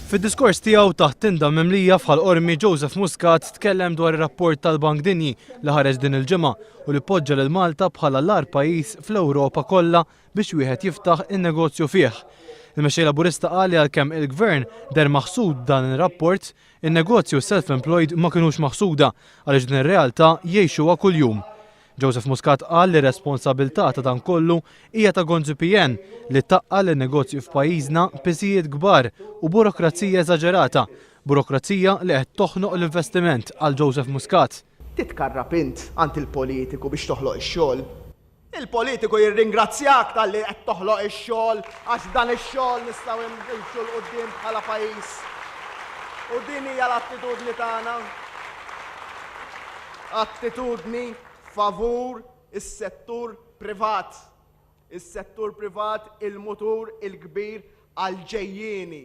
Fid-diskors tiegħu taħt tinda mimlija bħal qormi Joseph Muscat tkellem dwar ir-rapport tal-Bank Dinji li ħareġ din il-ġimgħa u li poġġa lil Malta bħala l-agħar pajjiż fl-Ewropa kollha biex wieħed jiftaħ in-negozju fih. Il-mexxej Laburista qal li għalkemm il-Gvern der maħsud dan ir-rapport, in-negozju self-employed ma kinux maħsuda għaliex din ir-realtà jgħixuha kuljum. Joseph Muscat qal li responsabilità ta' dan kollu hija ta' GonGPN li taqqal in-negozju f'pajjiżna piżijiet kbar u burokrazija eżaġerata, burokrazija li qed toħnoq l-investiment għal Joseph Muscat. Titkarrab int għand il-politiku biex toħloq ix-xogħol. Il-politiku jirringrazzjak tal-li qed toħloq ix-xogħol għax dan ix-xogħol nistgħu nimxu l qudiem bħala pajjiż. U din hija l-attitudni tagħna. Attitudni favur is-settur privat. Is-settur privat il-mutur il-kbir għal-ġejjieni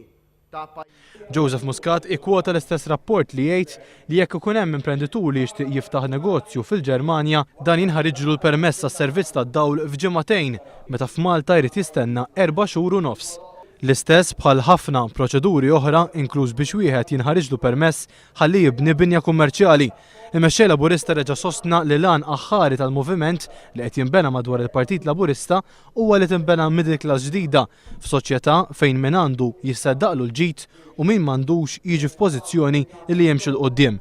ta' pajjiż. Joseph Muscat ikkwota l-istess rapport li jgħid li jekk ikun hemm imprenditur li jixtieq jiftaħ negozju fil-Ġermanja dan jinħariġlu l-permess tas-servizz tad-dawl f'ġimagħtejn meta f'Malta jrid jistenna 4 xhur u nofs. L-istess bħal ħafna proċeduri oħra inkluż biex wieħed jinħariġlu permess ħalli jibni binja kummerċjali. Il-mexxej Laburista reġa' sostna li lan aħħari tal-moviment li qed jinbena madwar il-Partit Laburista huwa li tinbena middle class ġdida f'soċjetà fejn min għandu jisseddaqlu l-ġid u min m'għandux jiġi f'pożizzjoni li jimxi l qudiem.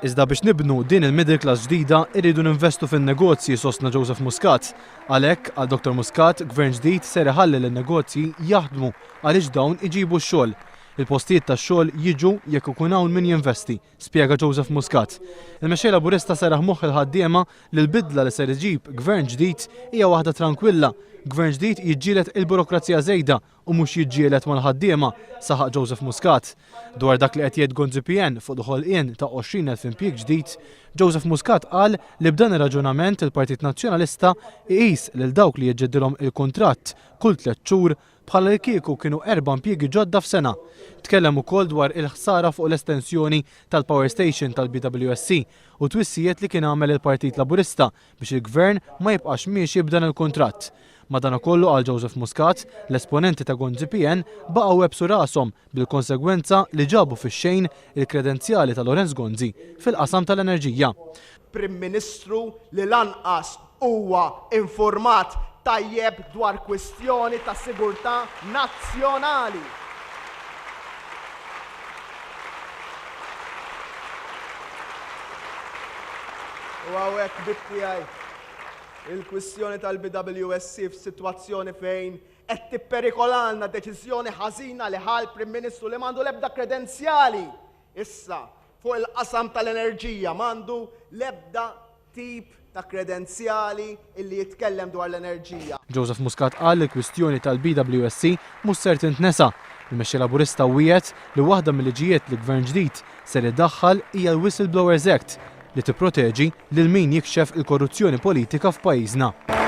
Iżda biex nibnu din il-middle class ġdida irridu ninvestu fin-negozji sostna Joseph Muscat. Għalhekk għal Dr. Muscat gvern ġdid ser iħalli l-negozji jaħdmu għaliex dawn iġibu x-xogħol. Il-postijiet tax-xogħol jiġu jekk ikun hawn min jinvesti, spjega Joseph Muscat. Il-mexxej Laburista seraħ moħħ il-ħaddiema li l-bidla li ser iġib gvern ġdid hija waħda tranquilla. Gvern ġdid jiġġieled il-burokrazija żejda u mhux jiġġieled mal-ħaddiema, saħaq Joseph Muscat. Dwar dak li qed jgħid GonGPN fuq ħolqien ta' 20,000 impjieg ġdid, Joseph Muscat qal li b'dan ir-raġunament il-Partit Nazzjonalista iqis lil dawk li jiġġeddilhom il-kuntratt kull 3 xhur bħala li kieku kienu 4 impjiegi ġodda f'sena. Tkellem ukoll dwar il-ħsara fuq l-estensjoni tal-Power Station tal-BWSC u twissijiet li kien għamel il-Partit Laburista biex il-Gvern ma jibqax miexi b'dan il-kuntratt. Madankollu għal Joseph Muscat, l-esponenti ta' GonGPN baqgħu websu rashom bil-konsegwenza li ġabu fix-xejn il-kredenzjali ta' Lorenz Gonzi fil-qasam tal-enerġija. Prim Ministru li lanqas huwa informat tajjeb dwar kwestjoni ta' sigurtà nazzjonali. U hawnhekk bitti il-kwistjoni tal-BWSC f'sitwazzjoni fejn qed tipperikolana deċiżjoni ħażina li ħal Prim Ministru li m'għandu l-ebda kredenzjali issa fuq il-qasam tal-enerġija m'għandu l-ebda tip ta' kredenzjali illi jitkellem dwar l-enerġija. Joseph Muscat qal li l-kwistjoni tal-BWSC mhux ser tintnesa. Il-mexxej Laburista wieħed li waħda mill-liġijiet li gvern ġdid ser iddaħħal hija l-Whistleblowers Act li tipproteġi lil min jikxef il-korruzzjoni politika f'pajjiżna.